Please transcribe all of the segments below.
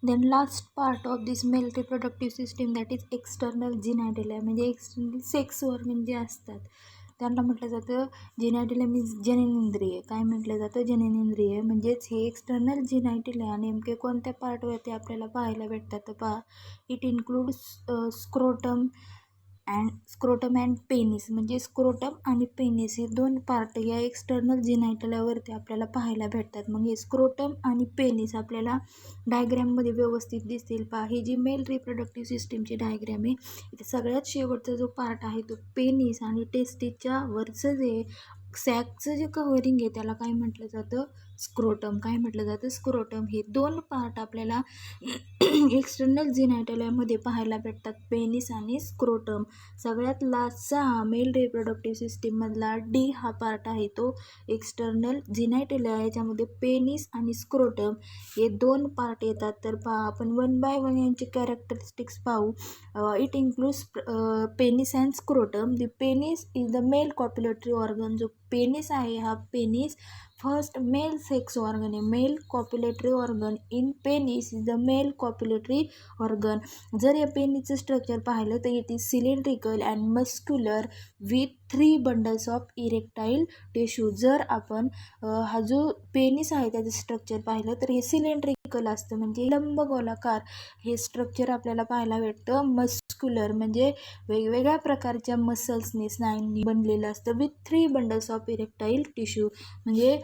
Then last part of this male reproductive system, that is external genitalia, म्हणजे external sex organ जे असतात त्यांना म्हटलं जातं जेनायटिल्या मीन्स जननेंद्रिय. काय म्हटलं जातं? जननेंद्रिय. म्हणजेच हे एक्सटर्नल जेनायटिल्या नेमके कोणत्या पार्टवरती आपल्याला पाहायला भेटतात तर पहा, it includes scrotum and penis. म्हणजे स्क्रोटम आणि पेनिस हे दोन पार्ट या एक्सटर्नल जेनायटिल्यावरती आपल्याला पाहायला भेटतात. मग हे स्क्रोटम आणि पेनिस आपल्याला डायग्रॅममध्ये व्यवस्थित दिसतील. पहा, ही जी मेल रिप्रोडक्टिव्ह सिस्टीमची डायग्रॅम आहे, इथे सगळ्यात शेवटचा जो पार्ट आहे तो पेनिस आणि टेस्टिसच्या वरचं जे सॅकचं जे कव्हरिंग आहे त्याला काय म्हटलं जातं? स्क्रोटम. काय म्हटलं जातं? स्क्रोटम. हे दोन पार्ट आपल्याला एक्सटर्नल जेनायटिल्यामध्ये पाहायला भेटतात, पेनिस आणि स्क्रोटम. सगळ्यात लास्टचा मेल रिप्रोडक्टिव्ह सिस्टीममधला डी हा पार्ट आहे तो एक्सटर्नल जेनायटिल्या. याच्यामध्ये पेनिस आणि स्क्रोटम हे दोन पार्ट येतात. तर पहा, आपण वन बाय वन यांचे कॅरेक्टरिस्टिक्स पाहू. It includes penis and scrotum. The penis is the male copulatory organ. जो पेनिस आहे हा penis first male sex organ आहे. Male copulatory organ in penis is the male copulatory organ. जर या पेनिसचं structure पाहिलं तर it is cylindrical and muscular with 3 bundles of erectile tissue. जर आपण हा जो पेनिस आहे त्याचं स्ट्रक्चर पाहिलं तर हे सिलेंड्रिकल असतं, म्हणजे लंबगोलाकार हे स्ट्रक्चर आपल्याला पाहायला भेटतं. मस्क्युलर म्हणजे वेगवेगळ्या प्रकारच्या मसल्सनी, स्नायूंनी बनलेलं असतं. With 3 bundles of erectile tissue. म्हणजे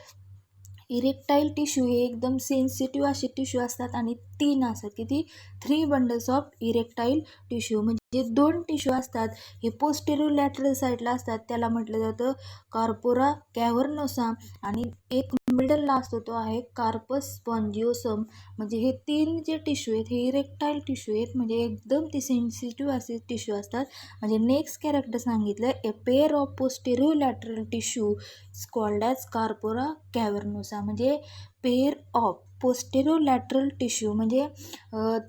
इरेक्टाईल टिश्यू हे एकदम सेन्सिटिव्ह असे टिश्यू असतात आणि 3 असतात. किती? 3 बंडल्स ऑफ इरेक्टाईल टिश्यू. म्हणजे 2 टिश्यू असतात हे पोस्टेरियर लॅटरल साईडला असतात, त्याला म्हटलं जातं कॉर्पोरा कॅव्हर्नोसा. आणि एक मिडलला असतो तो आहे कार्पस स्पॉन्जिओसम. म्हणजे हे 3 जे टिश्यू आहेत हे इरेक्टाईल टिश्यू आहेत, म्हणजे एकदम ते सेन्सिटिव्ह असे टिश्यू असतात. म्हणजे नेक्स्ट कॅरेक्टर सांगितलं, a pair of posterior lateral tissue called as corpora cavernosa. म्हणजे pair of posterior lateral tissue म्हणजे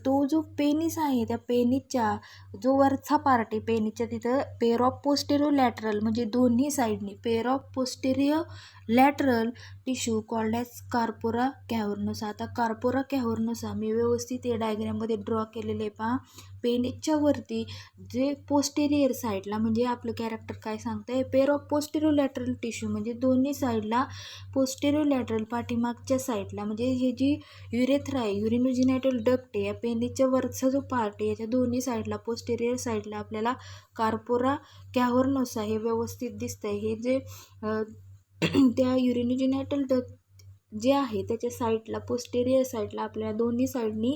तो जो पेनिस आहे त्या पेनिसच्या जो वरचा पार्ट आहे पेनिसच्या तिथं पेअर ऑफ पोस्टेरियर लॅटरल म्हणजे दोन्ही साईडनी pair of posterior lateral tissue called as corpora cavernosa. आता कार्पोरा कॅव्हर्नोसा मी व्यवस्थित या डायग्रॅममध्ये ड्रॉ केलेले पहा. पेनिसच्या वरती जे पोस्टेरियर साईडला म्हणजे आपलं कॅरेक्टर काय सांगतं आहे, pair of posterior lateral tissue म्हणजे दोन्ही साईडला पोस्टेरियर लॅटरल पाठीमागच्या साईडला म्हणजे हे जी युरेथ्रा आहे, युरिनोजेनायटल डक्ट आहे, या पेनिसच्या वरचा जो पार्ट आहे याच्या दोन्ही साईडला पोस्टेरियर साईडला आपल्याला कार्पोरा कॅव्हर्नोसा हे व्यवस्थित दिसतंय. हे जे त्या युरिनोजेनायटल डक्ट जे आहे त्याच्या साईडला पोस्टेरियर साईडला आपल्या दोन्ही साईडनी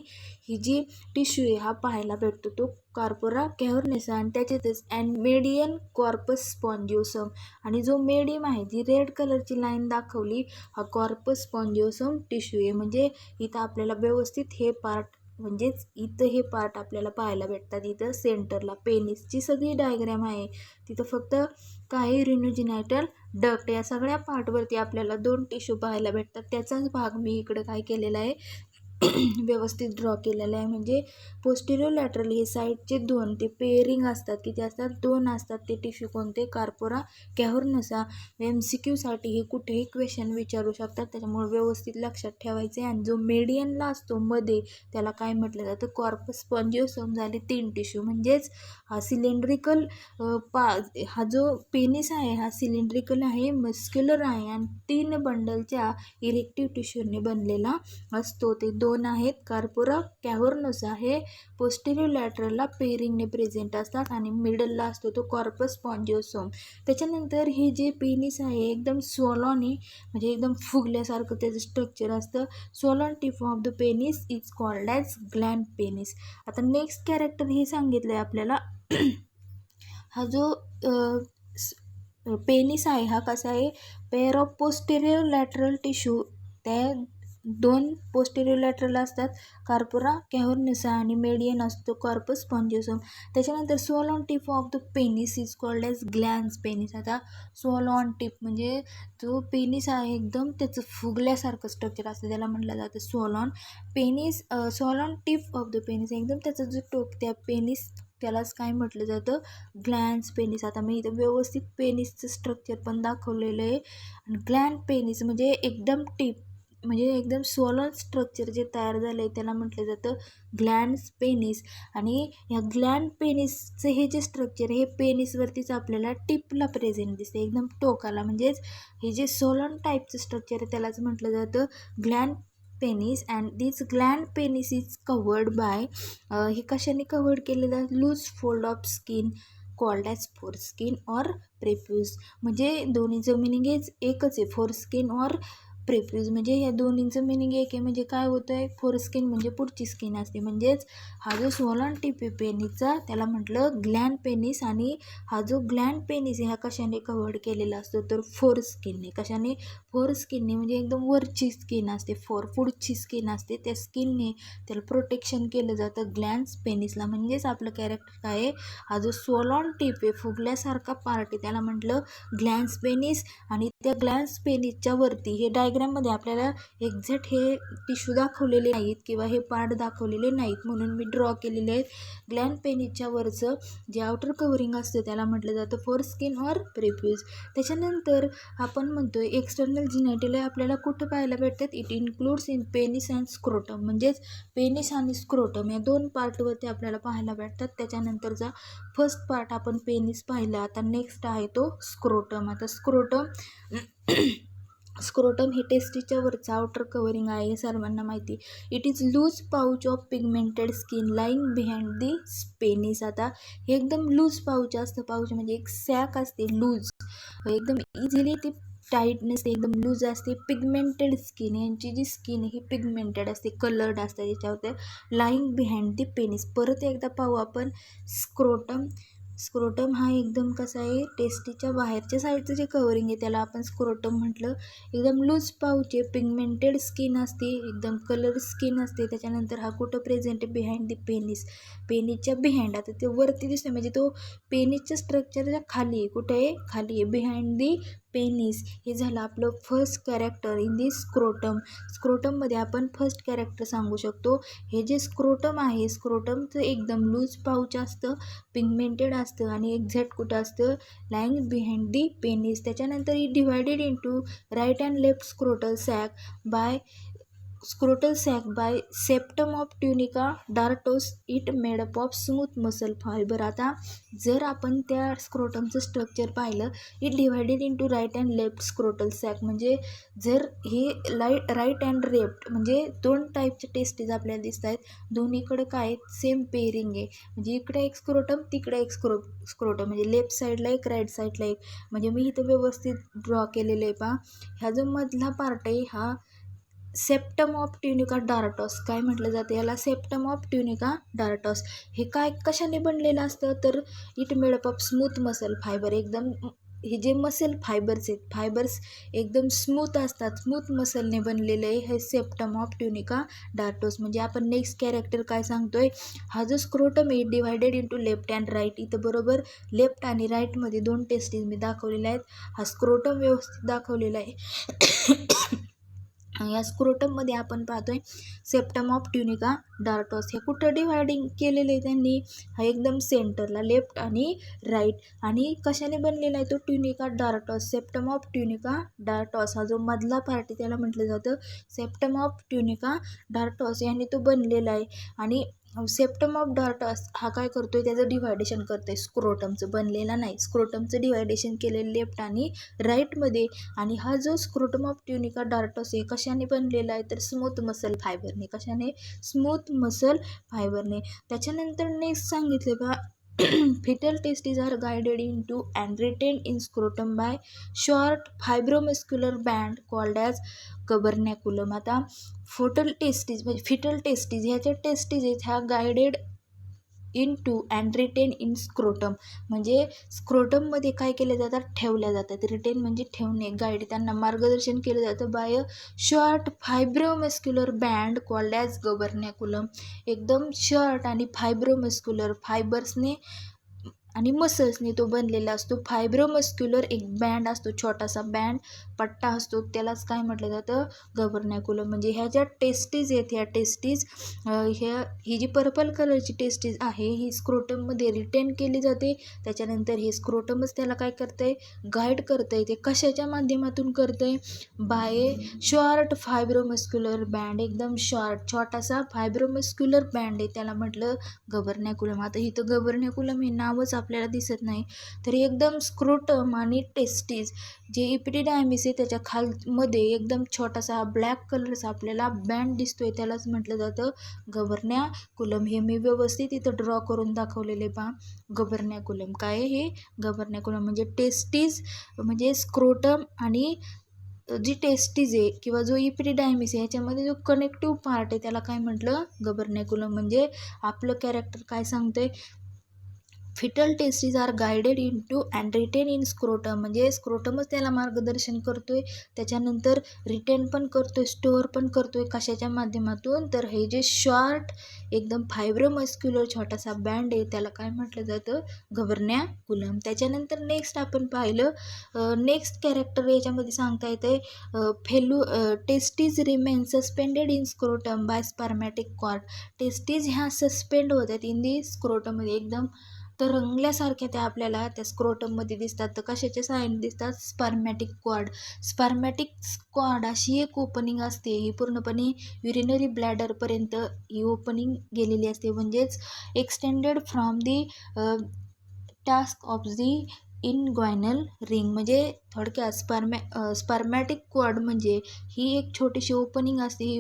ही जी टिश्यू आहे हा पाहायला भेटतो तो कार्पोरा कॅव्हर्नोसा. आणि त्याच्यातच अँड मेडियन कॉर्पस स्पॉन्जिओसम. आणि जो मेडियम आहे जी रेड कलरची लाईन दाखवली हा कॉर्पस स्पॉन्जिओसम टिश्यू आहे. म्हणजे इथं आपल्याला व्यवस्थित हे पार्ट म्हणजेच इथं हे पार्ट आपल्याला पाहायला भेटतात. इथं सेंटरला पेनिसची सगळी डायग्रॅम आहे, तिथं फक्त काय युरिनोजेनायटल डक्ट या सगळ्या पार्टवरती आपल्याला 2 टिश्यू पाहायला भेटतात. त्याचाच भाग मी इकडं काय केलेला आहे व्यवस्थित ड्रॉ केलेला आहे. म्हणजे पोस्टेरियर लॅटरल हे साईडचे 2 ते पेअरिंग असतात, किती असतात? 2 असतात. ते टिश्यू कोणते? कार्पोरा कॅव्हर्नोसा. MCQसाठी हे कुठेही क्वेश्चन विचारू शकतात, त्याच्यामुळे व्यवस्थित लक्षात ठेवायचे. आणि जो मेडियनला असतो मध्ये त्याला काय म्हटलं जातं? कॉर्पस स्पॉन्जिओसम. झाले 3 टिश्यू. म्हणजेच हा सिलेंड्रिकल हा जो पेनिस आहे हा सिलेंड्रिकल आहे, मस्क्युलर आहे आणि 3 बंडलच्या इरेक्टिव्ह टिश्यूने बनलेला असतो. ते 2 आहेत. कार्पोरा कॅव्हर्नोसा हे पोस्टेरियर लॅटरलला पेअरिंगने प्रेझेंट असतात आणि मिडलला असतो तो कॉर्पस स्पॉन्जिओसम. त्याच्यानंतर हे जे पेनिस आहे एकदम स्वॉलॉन आहे, म्हणजे एकदम फुगल्यासारखं त्याचं स्ट्रक्चर असतं. Swollen tip of the penis is called as glans penis. आता नेक्स्ट कॅरेक्टर हे सांगितलं आहे आपल्याला हा जो पेनिस आहे हा कसा आहे? Pair of posterior lateral tissue. त्या 2 पोस्टेरियर लॅटरल असतात कार्पोरा कॅव्हर्नोसा आणि मेडियन असतो कॉर्पस स्पॉन्जिओसम. त्याच्यानंतर swollen tip of the penis is called as glans penis. आता स्वॉलॉन टिप म्हणजे जो पेनिस आहे एकदम त्याचं फुगल्यासारखं स्ट्रक्चर असतं, त्याला म्हटलं जातं swollen penis. Swollen tip of the penis एकदम त्याचं जो टोक त्या पेनिस त्यालाच काय म्हटलं जातं? ग्लॅन्स पेनिस. आता मी इथं व्यवस्थित पेनिसचं स्ट्रक्चर पण दाखवलेलं आहे. आणि ग्लॅंड पेनिस म्हणजे एकदम टिप म्हणजे एकदम सोलन स्ट्रक्चर जे तयार झालं आहे त्याला म्हटलं जातं ग्लॅन्ड्स पेनिस. आणि या ग्लॅन्ड पेनिसचं हे जे स्ट्रक्चर हे पेनिसवरतीच आपल्याला टिपला प्रेझेंट दिसते, एकदम टोकाला. म्हणजेच हे जे सोलन टाईपचं स्ट्रक्चर आहे त्यालाच म्हटलं जातं glans penis. And this glans penis is covered by, हे कशाने कवर्ड केलेलं, loose fold of skin called as foreskin or prepuce. म्हणजे दोन्हीचं मिनिंग एकच आहे, फोरस्किन ऑर प्रेप्यूज. म्हणजे या दोन्हींचं मिनिंग एक आहे. म्हणजे काय होतं आहे, फोरस्किन म्हणजे पुढची स्किन असते. म्हणजेच हा जो सोलन टिप आहे पेनिसचा त्याला म्हटलं ग्लॅन्ड पेनिस. आणि हा जो ग्लॅन्ड पेनिस आहे हा कशाने कवर्ड केलेला असतो, तर फोरस्किनने. कशाने, फोरस्किनने. म्हणजे एकदम वरची स्किन असते, पुढची स्किन असते, त्या स्किनने त्याला प्रोटेक्शन केलं जातं ग्लॅन्ड्स पेनिसला. म्हणजेच आपलं कॅरेक्टर काय आहे, हा जो सोलन टिप आहे फुगल्यासारखा पार्ट आहे त्याला म्हटलं ग्लॅन्ड्स पेनिस. आणि त्या ग्लॅन्ड्स पेनिसच्या वरती हे डायग्राममध्ये आपल्याला एक्झॅक्ट हे टिश्यू दाखवलेले नाहीत किंवा हे पार्ट दाखवलेले नाहीत म्हणून मी ड्रॉ केलेले आहेत. ग्लॅन्ड पेनिसच्या वरचं जे आउटर कव्हरिंग असतं त्याला म्हटलं जातं फोरस्किन ऑर प्रेप्यूज. त्याच्यानंतर आपण म्हणतोय एक्सटर्नल जिनायटल्या आपल्याला कुठं पाहायला भेटतात, it includes in penis and scrotum. म्हणजेच पेनिस आणि स्क्रोटम या दोन पार्टवरती आपल्याला पाहायला भेटतात. त्याच्यानंतरचा फर्स्ट पार्ट आपण पेनिस पाहिला, आता नेक्स्ट आहे तो स्क्रोटम. आता स्क्रोटम हे टेस्टीच्या वरचं आउटर कव्हरिंग आहे, हे सर्वांना माहिती. It is loose pouch of pigmented skin lying behind the penis. आता हे एकदम लूज पाऊच असतं, पाऊच म्हणजे एक सॅक असते लूज, एकदम इझिली ती टाईट नसते, एकदम लूज असते. पिगमेंटेड स्किन, यांची जी स्किन ही पिगमेंटेड असते, कलर्ड असते त्याच्यावर. Lying behind the penis. परत एकदा पाहू आपण स्क्रोटम. स्क्रोटम हा एकदम कसा आहे, टेस्टीच्या बाहेरच्या साईडचं जे कव्हरिंग आहे त्याला आपण स्क्रोटम म्हटलं. एकदम लूज पाऊच आहे, पिगमेंटेड स्किन असते, एकदम कलर स्किन असते. त्याच्यानंतर हा कुठं प्रेझेंट आहे, बिहाइंड दी पेनिस. पेनिसच्या बिहाइंड. आता ते वरती दिसतं म्हणजे तो पेनिसच्या स्ट्रक्चरच्या खाली आहे, कुठे आहे, खाली आहे, बिहाइंड दी पेनिस. हे झालं आपलं first character in the scrotum. स्क्रोटममध्ये आपण फर्स्ट कॅरेक्टर सांगू शकतो. हे जे स्क्रोटम आहे, स्क्रोटमचं एकदम लूज पाऊच असतं, पिगमेंटेड असतं आणि एक्झॅक्ट कुठं असतं, लाईंग बिहाइंड दी पेनिस. त्याच्यानंतर ही divided into right and left scrotal sac by septum of tunica dartos. It made up of smooth muscle fibre. आता जर आपण त्या स्क्रोटमचं स्ट्रक्चर पाहिलं, it divided into right and left scrotal sac. म्हणजे जर हे राईट अँड लेफ्ट म्हणजे दोन टाईपचे टेस्टीज आपल्याला दिसत आहेत, दोन्हीकडे काय सेम पेअरिंग आहे. म्हणजे इकडे एक स्क्रोटम, तिकडे एक स्क्रोटम, म्हणजे लेफ्ट साईडला एक, राईट साईडला एक. म्हणजे मी इथं व्यवस्थित ड्रॉ केलेलं आहे पहा. ह्या जो मधला पार्ट आहे हा सेप्टम ऑफ ट्युनिका डार्टॉस. काय म्हटलं जातं याला, सेप्टम ऑफ ट्युनिका डार्टॉस. हे काय कशाने बनलेलं असतं, तर it made up of smooth muscle fibre. एकदम हे जे मसल फायबर्स आहेत, फायबर्स एकदम स्मूथ असतात, स्मूथ मसलने बनलेलं आहे हे सेप्टम ऑफ ट्युनिका डार्टोस. म्हणजे आपण नेक्स्ट कॅरेक्टर काय सांगतोय, हा जो स्क्रोटम आहे divided into left and right. इथं बरोबर लेफ्ट आणि राईटमध्ये दोन टेस्टीज मी दाखवलेले आहेत. हा स्क्रोटम व्यवस्थित दाखवलेला आहे. या स्क्रोटममध्ये आपण पाहतोय सेप्टम ऑफ ट्युनिका डार्टॉस. हे कुठं डिवायडिंग केलेलं आहे त्यांनी, हा एकदम सेंटरला, लेफ्ट आणि राईट. आणि कशाने बनलेला आहे तो, ट्युनिका डार्टॉस. सेप्टम ऑफ ट्युनिका डार्टॉस हा जो मधला पार्ट आहे त्याला म्हटलं जातं सेप्टम ऑफ ट्युनिका डार्टॉस, याने तो बनलेला आहे. आणि सेप्टम ऑफ डार्टॉस हा काय करतोय, त्याचं डिवायडेशन करतोय, स्क्रोटमचं बनलेला नाही, स्क्रोटमचं डिवायडेशन केलेलं लेफ्ट आणि राईटमध्ये. आणि हा जो स्क्रोटम ऑफ ट्युनिका डार्टॉस आहे कशाने बनलेला आहे, तर स्मूथ मसल फायबरने. कशाने, स्मूथ मसल फायबरने. त्याच्यानंतर नेक्स्ट सांगितले बा, fetal testes are guided into and retained in scrotum by short fibromuscular band called as gubernaculum. आता fetal testes ह्याच्या टेस्टीज आहेत ह्या guided into and retain in scrotum. म्हणजे स्क्रोटममध्ये काय केले जातात, ठेवल्या जातात. रिटेन म्हणजे ठेवणे, गाईड, त्यांना मार्गदर्शन केलं जातं by a short fibromuscular band called as gubernaculum. एकदम शॉर्ट आणि फायब्रोमस्क्युलर फायबर्सने आणि मसल्सने तो बनलेला असतो. फायब्रोमस्क्युलर एक बँड असतो, छोटासा बँड पट्टा असतो, त्यालाच काय म्हटलं जातं, गव्हर्नॅक्युलम. म्हणजे ह्या ज्या टेस्टीज आहेत, ह्या टेस्टीज ही जी पर्पल कलरची टेस्टीज आहे ही स्क्रोटममध्ये रिटेन केली जाते. त्याच्यानंतर हे स्क्रोटमच त्याला काय करतं आहे, गाईड करतं आहे. ते कशाच्या माध्यमातून करतं आहे, बाय शॉर्ट फायब्रोमस्क्युलर बँड. एकदम शॉर्ट छोटासा फायब्रोमस्क्युलर बँड आहे, त्याला म्हटलं गव्हर्नॅक्युलम. आता इथं गव्हर्नॅक्युलम हे नावच आपल्याला दिसत नाही, तर एकदम स्क्रोटम आणि टेस्टीज जे इपिडिडायमिस आहे त्याच्या खालमध्ये एकदम छोटासा ब्लॅक कलरचा आपल्याला बँड दिसतोय, त्यालाच म्हटलं जातं गव्हर्नॅक्युलम. हे मी व्यवस्थित इथं ड्रॉ करून दाखवलेले पहा. गव्हर्नॅक्युलम काय आहे, हे गव्हर्नॅक्युलम म्हणजे टेस्टीज म्हणजे स्क्रोटम आणि जी टेस्टीज आहे किंवा जो इपिडिडायमिस आहे ह्याच्यामध्ये जो कनेक्टिव्ह पार्ट आहे त्याला काय म्हटलं, गव्हर्नॅक्युलम. म्हणजे आपलं कॅरेक्टर काय सांगतंय, fetal testes are guided into and retain in scrotum. म्हणजे स्क्रोटमच त्याला मार्गदर्शन करतोय, त्याच्यानंतर रिटेन पण करतोय, स्टोअर पण करतोय. कशाच्या माध्यमातून, तर हे जे शॉर्ट एकदम फायब्रोमस्क्युलर छोटासा बँड आहे त्याला काय म्हटलं जातं, गव्हर्नॅक्युलम. त्याच्यानंतर नेक्स्ट आपण पाहिलं, नेक्स्ट कॅरेक्टर याच्यामध्ये सांगता येते testes remain suspended in scrotum by spermatic cord. Testes ह्या सस्पेंड होतात इन दी स्क्रोटममध्ये, एकदम तरंगल्यासारख्या त्या आपल्याला त्या स्क्रोटममध्ये दिसतात. तर कशाच्या सहाय्याने दिसतात, स्पर्मॅटिक कॉर्ड. स्पर्मॅटिक कॉर्ड अशी एक ओपनिंग असते, ही पूर्णपणे युरिनरी ब्लॅडरपर्यंत ही ओपनिंग गेलेली असते. म्हणजेच extended from the task of the inguinal ring. म्हणजे थोडक्यात स्पर्मॅटिक कॉर्ड म्हणजे ही एक छोटीशी ओपनिंग असते. ही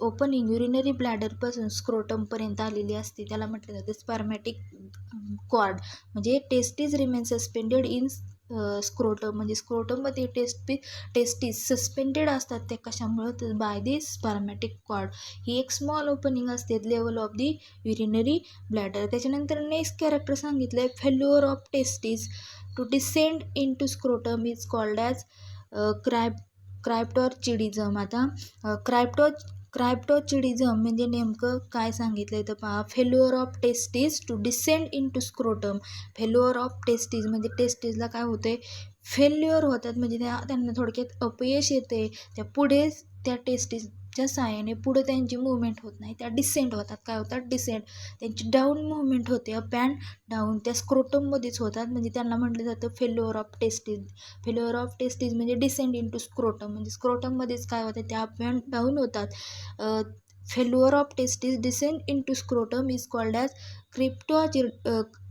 ओपनिंग युरिनरी ब्लॅडरपासून स्क्रोटमपर्यंत आलेली असते, त्याला म्हटलं जातं स्पर्मॅटिक कॉर्ड. म्हणजे testes remain suspended in scrotum. म्हणजे स्क्रोटममध्ये टेस्टीज सस्पेंडेड असतात, त्या कशामुळं, तर बाय दी स्पर्मॅटिक कॉर्ड. ही एक स्मॉल ओपनिंग असते level of the urinary bladder. त्याच्यानंतर नेक्स्ट कॅरेक्टर सांगितलं आहे failure of testes to descend into scrotum is called as cryptorchidism. आता क्रायप्टॉर्चिडिझम म्हणजे नेमकं काय सांगितलं आहे तर पहा, failure of testes to descend into scrotum. Failure of testes म्हणजे टेस्टीजला काय होते, फेल्युअर होतात, म्हणजे त्यांना थोडक्यात अपयश येते, त्या पुढे त्या टेस्टीजच्या साहाय्याने पुढे त्यांची मुवमेंट होत नाही, त्या डिसेंट होतात. काय होतात, डिसेंट. त्यांची डाऊन मुवमेंट होते, अप अँड डाऊन त्या स्क्रोटममध्येच होतात. म्हणजे त्यांना म्हटलं जातं failure of testes. Failure of testes म्हणजे डिसेंड इन टू स्क्रोटम, म्हणजे स्क्रोटममध्येच काय होतं, त्या अप अँड डाऊन होतात. Failure of testes descend into scrotum is called as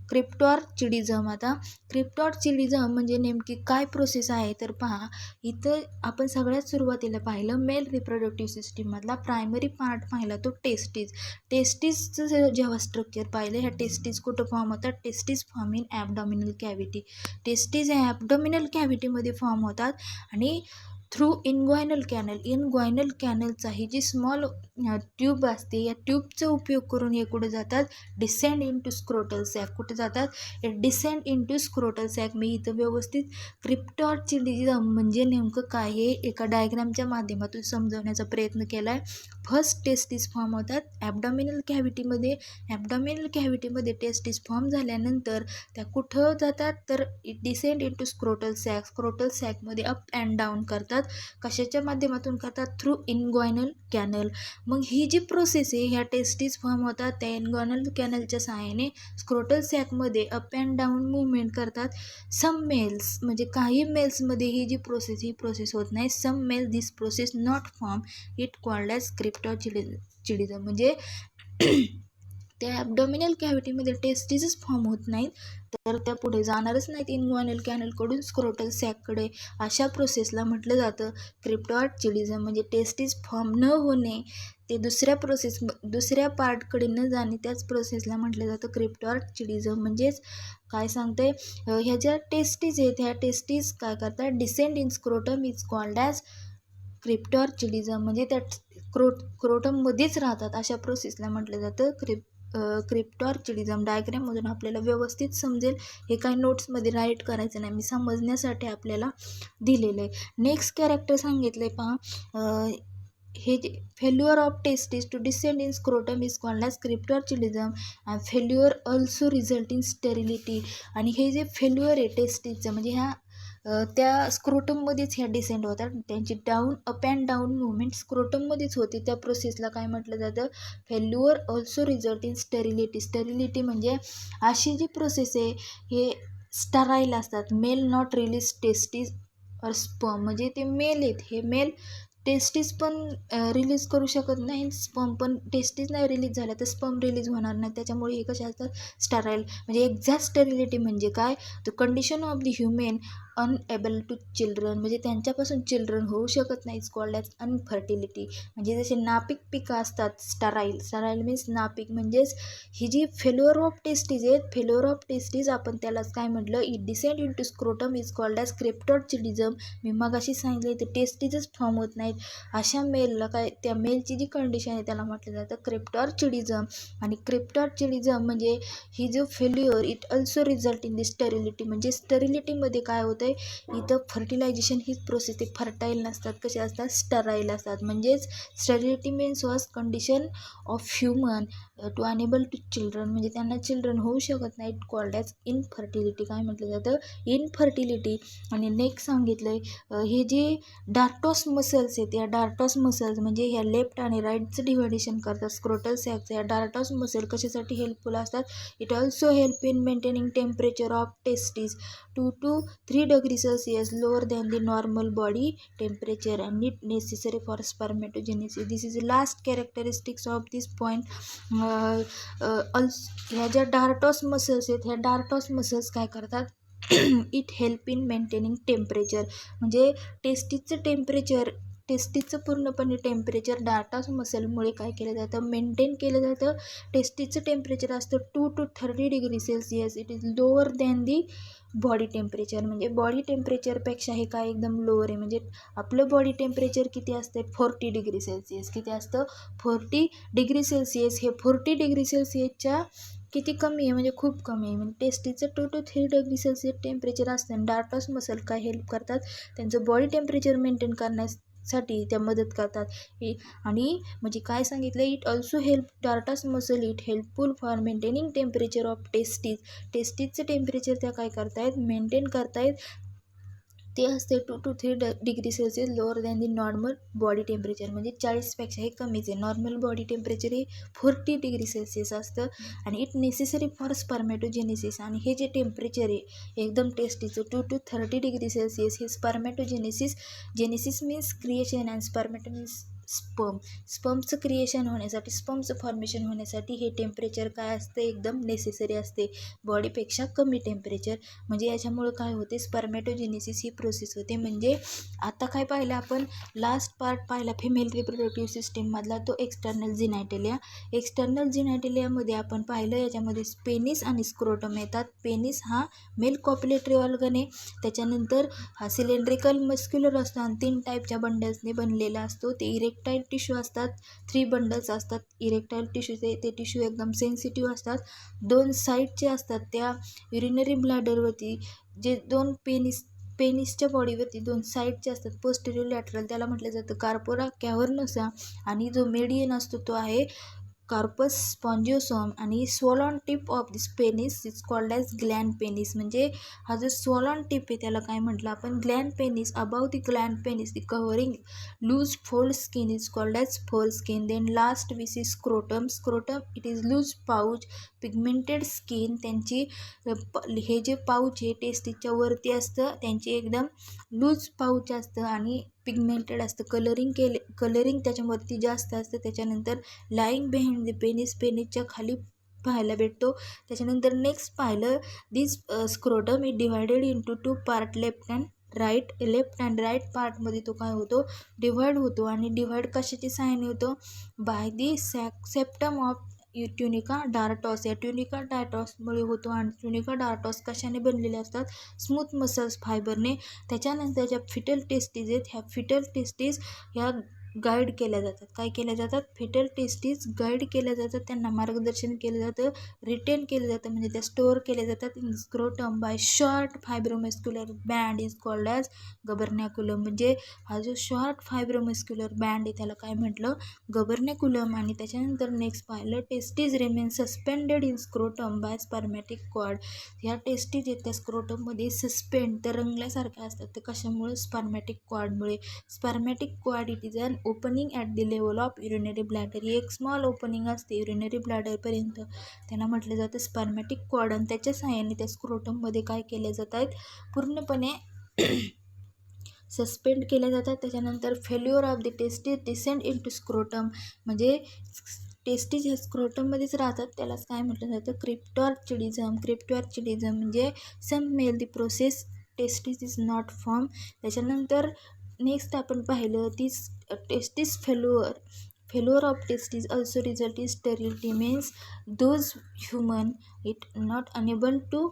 cryptorchidism. आता क्रिप्टॉर्चिडिझम म्हणजे नेमकी काय प्रोसेस आहे तर पहा, इथं आपण सगळ्यात सुरुवातीला पाहिलं मेल रिप्रोडक्टिव्ह सिस्टीममधला प्रायमरी पार्ट पाहिला तो टेस्टीज. टेस्टीजचं जेव्हा स्ट्रक्चर पाहिलं, ह्या टेस्टीज कुठं फॉर्म होतात, testes form in abdominal cavity. Testes ह्या ॲबडॉमिनल कॅव्हिटीमध्ये फॉर्म होतात आणि थ्रू इनग्वायनल कॅनलचा ही जी स्मॉल ट्यूब असते, या ट्यूबचा उपयोग करून हे कुठे जातात, descend into scrotal sac. कुठे जातात, हे descend into scrotal sac. मी इथं व्यवस्थित क्रिप्टॉर्चिडिझम म्हणजे नेमकं काय हे एका डायग्रामच्या माध्यमातून समजवण्याचा प्रयत्न केला आहे. फर्स्ट टेस्टीज फॉर्म होतात ॲबडॉमिनल कॅव्हिटीमध्ये. ॲबडॉमिनल कॅव्हिटीमध्ये टेस्टीज फॉर्म झाल्यानंतर त्या कुठं जातात, तर descend into scrotal sac. Scrotal सॅकमध्ये अप अँड डाऊन करतात. कशाच्या माध्यमातून करतात, थ्रू इनग्वायनल कॅनल. मग ही जी प्रोसेस आहे, ह्या टेस्टीज फॉर्म होतात त्या इनग्वायनल कॅनलच्या सहाय्याने स्क्रोटल सॅकमध्ये अप अँड डाऊन मुवमेंट करतात. सम मेल्स म्हणजे काही मेल्समध्ये ही जी प्रोसेस होत नाही. Some male this process not form it called as cryptorchidism. म्हणजे त्या ॲबडॉमिनल कॅव्हिटीमध्ये टेस्टीजच फॉर्म होत नाहीत, तर त्या पुढे जाणारच नाहीत इनग्वायनल कॅनलकडून स्क्रोटल सॅककडे. अशा प्रोसेसला म्हटलं जातं क्रिप्टॉर्चिडिझम. म्हणजे टेस्टीज फॉर्म न होणे, ते दुसऱ्या पार्टकडे न जाणे, त्याच प्रोसेसला म्हटलं जातं क्रिप्टॉर्चिडिझम. म्हणजेच काय सांगते, ह्या ज्या टेस्टीज आहेत, ह्या टेस्टीज काय करतात, descend in scrotum is called as cryptorchidism. म्हणजे त्या स्क्रोटममध्येच राहतात, अशा प्रोसेसला म्हटलं जातं क्रिप्टॉर्चिडिझम. डायग्राममधून आपल्याला व्यवस्थित समजेल, हे काही नोट्समध्ये राईट करायचं नाही, मी समजण्यासाठी आपल्याला दिलेलं आहे. नेक्स्ट कॅरेक्टर सांगितलं आहे पहा, हे जे failure of testis to descend in scrotum is called as cryptorchidism and failure also result in sterility. आणि हे जे फेल्युअर आहे टेस्टिसचं म्हणजे ह्या त्या स्क्रोटममध्येच ह्या डिसेंड होतात. त्यांची down up and down movement स्क्रोटममध्येच होते. त्या प्रोसेसला काय म्हटलं जातं, failure also result in sterility. Sterility म्हणजे अशी जी प्रोसेस आहे हे स्टराईल असतात. मेल नॉट रिलीज टेस्टिस और स्पर्म म्हणजे ते मेल आहेत, हे मेल टेस्टिस पण रिलीज करू शकत नाही, स्पर्म पण टेस्टिस नाही रिलीज झाल्या तर स्पर्म रिलीज होणार नाही. त्याच्यामुळे हे कसे असतात, स्टराईल. म्हणजे एक्झॅक्ट स्टेरिलिटी म्हणजे काय, the condition of the human unable to children म्हणजे त्यांच्यापासून चिल्ड्रन होऊ शकत नाही, कॉल्ड ॲज अनफर्टिलिटी. म्हणजे जसे नापिक पिकं असतात स्टराईल. स्टराईल मीन्स नापिक. म्हणजेच ही जी फेल्युअर ऑफ टेस्टीज आहेत, फेल्युअर ऑफ टेस्टीज आपण त्यालाच काय म्हटलं, it descend into scrotum is called as cryptorchidism. मी मगाशी सांगितले तर टेस्टीजच फॉर्म होत नाहीत अशा मेलला काय, त्या मेलची जी कंडिशन आहे त्याला म्हटलं जातं क्रिप्टॉर्चिडिझम. आणि क्रिप्टॉर्चिडिझम म्हणजे ही जो failure it also result in the sterility. म्हणजे स्टेरिलिटीमध्ये काय होतं, इथं फर्टिलायझेशन ही प्रोसेस ते फर्टाईल नसतात, कसे असतात, स्टराईल असतात. म्हणजेच sterility means was condition of human to unable to children म्हणजे त्यांना चिल्ड्रन होऊ शकत नाहीत, कॉल्ड ॲज इनफर्टिलिटी. काय म्हटलं जातं, इनफर्टिलिटी. आणि नेक्स्ट सांगितलं आहे हे जे डार्टॉस मसल्स आहेत, या डार्टॉस मसल्स म्हणजे ह्या लेफ्ट आणि राईटचं डिव्हायडेशन करतात स्क्रोटल सॅकचं. या डार्टॉस मसल कशासाठी हेल्पफुल असतात, it also help in maintaining temperature of testes 2 to 3 degrees Celsius lower than the normal body temperature and it necessary for spermatogenesis. This is the last characteristics of this point. ह्या ज्या डार्टॉस muscles आहेत, ह्या डार्टॉस muscles काय करतात, it help in maintaining temperature म्हणजे टेस्टीचं पूर्णपणे temperature डार्टॉस मसलमुळे काय केलं जातं, मेंटेन केलं जातं. टेस्टीचं टेम्परेचर असतं 2 to 30 degree Celsius. It is lower than the body temperature. म्हणजे बॉडी टेम्परेचरपेक्षा हे काय एकदम लोअर आहे. म्हणजे आपलं बॉडी टेम्परेचर किती असते, 40 डिग्री सेल्सिअस. किती असतं, 40 डिग्री सेल्सिअस. हे 40 डिग्री सेल्सिअसच्या किती कमी आहे, म्हणजे खूप कमी आहे. म्हणजे टेस्टीचं 2 to 3 डिग्री सेल्सिअस टेम्परेचर असतं. आणि डार्टॉस मसल काय हेल्प करतात, त्यांचं बॉडी टेम्परेचर मेंटेन करण्यासाठी त्या मदत करतात. आणि म्हणजे काय सांगितलं, it also help dartos muscle it helpful for maintaining temperature of testes. टेस्टीजचं टेम्परेचर त्या काय करतायत, मेंटेन करतायत. ते असते 2 to 3 degree Celsius lower than the normal body temperature. म्हणजे 40पेक्षा हे कमीच आहे. नॉर्मल बॉडी टेम्परेचर हे 40 डिग्री सेल्सिअस असतं. आणि इट नेसेसरी फॉर स्पर्मॅटोजेनेसिस. आणि हे जे टेम्परेचर आहे एकदम टेस्टीचं 2 to 30 डिग्री सेल्सिअस हे spermatogenesis. Genesis means creation and spermato means स्पर्मचं क्रिएशन होण्यासाठी, स्पर्मचं फॉर्मेशन होण्यासाठी हे टेम्परेचर काय असतं, एकदम नेसेसरी असते, बॉडीपेक्षा कमी टेम्परेचर. म्हणजे याच्यामुळं काय होते, स्पर्मॅटोजेनेसिस ही प्रोसेस होते. म्हणजे आता काय पाहिलं आपण, लास्ट पार्ट पाहिला फिमेल रिप्रोडक्टिव्ह सिस्टीममधला, तो एक्सटर्नल जिनायटेलिया. एक्सटर्नल जिनायटेलियामध्ये आपण पाहिलं याच्यामध्ये पेनिस आणि स्क्रोटम येतात. पेनिस हा मेल कॉप्युलेटरी ऑर्गन आहे. त्याच्यानंतर हा सिलेंड्रिकल मस्क्युलर असतो आणि 3 टाईपच्या बंडल्सने बनलेला असतो. ते इरेक्टाईल टिश्यू असतात, 3 बंडल्स असतात इरेक्टाईल टिश्यूचे. ते टिश्यू एकदम सेन्सिटिव्ह असतात. 2 साईडचे असतात, त्या युरिनरी ब्लॅडरवरती जे 2 पेनिसच्या बॉडीवरती 2 साईडचे असतात, पोस्टेरियर लॅटरल, त्याला म्हटलं जातं कार्पोरा कॅव्हर्नोसा. आणि जो मेडियन असतो तो आहे कार्पस स्पॉन्जिओसोम. आणि swollen tip of this penis is called as glans penis. म्हणजे हा जो स्वॉलॉन टिप आहे त्याला काय म्हटलं आपण, glans penis. Above the glans penis the covering loose fold skin is called as fold skin. Then last we see scrotum. Scrotum it is loose pouch pigmented skin. त्यांची हे जे पाऊच आहे टेस्टीच्या वरती असतं, त्यांची एकदम लूज पाऊच असतं आणि पिगमेंटेड असतं. कलरिंग त्याच्यावरती जास्त असतं. त्याच्यानंतर लाईंग बिहाइंड द पेनिस, पेनिसच्या खाली पाहायला भेटतो. त्याच्यानंतर नेक्स्ट पाहिलं, this scrotum it divided into 2 part, left and right पार्टमध्ये तो काय होतो, डिव्हाइड होतो. आणि डिव्हाइड कशाची सहाय्याने होतो, by the septum of tunica dartos. या ट्युनिका डार्टॉसमुळे होतो. आणि ट्युनिका डार्टॉस कशाने बनलेले असतात, स्मूथ मसल्स फायबरने. त्याच्यानंतर ज्या फिटल टेस्टीज आहेत, ह्या फिटल टेस्टीज ह्या गाईड केल्या जातात. काय केल्या जातात? फेटल टेस्टीज गाईड केल्या जातात, त्यांना मार्गदर्शन केलं जातं, रिटेन केलं जातं, म्हणजे त्या स्टोअर केल्या जातात in scrotum by short fibromuscular band is called as gubernaculum. म्हणजे हा जो शॉर्ट फायब्रोमस्क्युलर बँड आहे त्याला काय म्हटलं? गबर्नॅक्युलम. आणि त्याच्यानंतर नेक्स्ट पाहिलं, testes remain suspended in scrotum by spermatic cord. ह्या टेस्टीज आहेत त्या स्क्रोटममध्ये सस्पेंड तरंगल्यासारख्या असतात. ते कशामुळे? स्पर्मॅटिक कॉर्डमुळे. Spermatic cord it is an opening at the level of urinary bladder. ही एक स्मॉल ओपनिंग असते युरिनरी ब्लॅडरपर्यंत, त्याला म्हटलं जातं स्पर्मॅटिक कॉर्ड. आणि त्याच्या सहाय्याने त्या स्क्रोटममध्ये काय केले जात आहेत? पूर्णपणे सस्पेंड केले जातात. त्याच्यानंतर failure of the testes descend into scrotum. म्हणजे टेस्टीज ह्या स्क्रोटममध्येच राहतात, त्यालाच काय म्हटलं जातं? क्रिप्टॉर्चिडिझम. क्रिप्टॉर्चिडिझम म्हणजे some male the process testes is not form. त्याच्यानंतर नेक्स्ट आपण पाहिलं ती testes failure of testes also result is sterility. Means those human it not unable to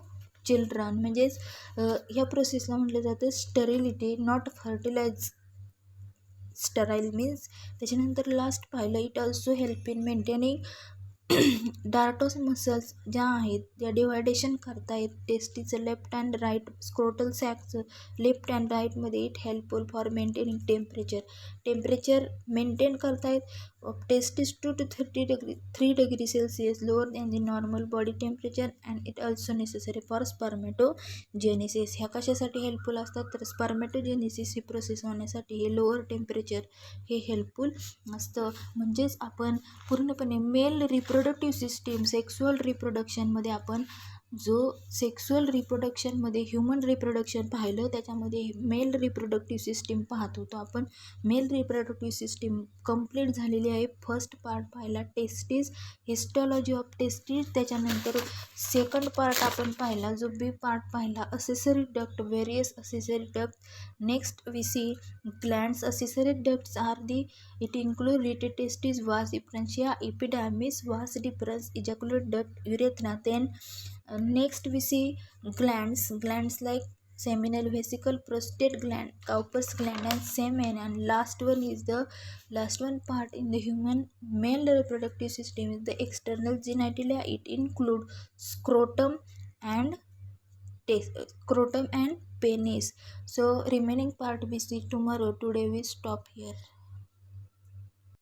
children. म्हणजेच ह्या प्रोसेसला म्हटलं जातं sterility, not fertilize, sterile means. त्याच्यानंतर लास्ट पाहिलं, it also help in maintaining dartos muscles ज्या आहेत त्या डिवायडेशन करतायत टेस्टीचं लेफ्ट अँड राईट स्क्रोटल सॅकचं लेफ्ट अँड राईटमध्ये. It helpful for maintaining temperature maintain करतायत of testes 2 to 3 degree Celsius lower than the normal body temperature. And it also necessary for spermatogenesis. ह्या कशासाठी हेल्पफुल असतात? तर स्पर्मॅटोजेनेसिस ही प्रोसेस होण्यासाठी हे lower temperature हे हेल्पफुल असतं. म्हणजेच आपण पूर्णपणे मेल रिप्रोडक्टिव्ह सिस्टीम सेक्सुअल रिप्रोडक्शनमध्ये आपण जो सेक्सुअल रिप्रोडक्शनमध्ये ह्युमन रिप्रोडक्शन पाहिलं, त्याच्यामध्ये मेल रिप्रोडक्टिव्ह सिस्टीम पाहत होतो आपण. मेल रिप्रोडक्टिव्ह सिस्टीम कंप्लीट झालेली आहे. फर्स्ट पार्ट पाहिला टेस्टीज, हिस्टॉलॉजी ऑफ टेस्टीज. त्याच्यानंतर सेकंड पार्ट आपण पाहिला, जो बी पार्ट पाहिला, accessory duct, various accessory duct. Next we see glands. Accessory ducts are the it include related testes, vas efferentia, epidermis, vas deferens, ejaculate duct, urethra. Then next we see glands like seminal vesicle, prostate gland, Cowper's gland, and semen. And last one part in the human male reproductive system is the external genitalia. It include scrotum and penis. So remaining part we see tomorrow. Today we stop here.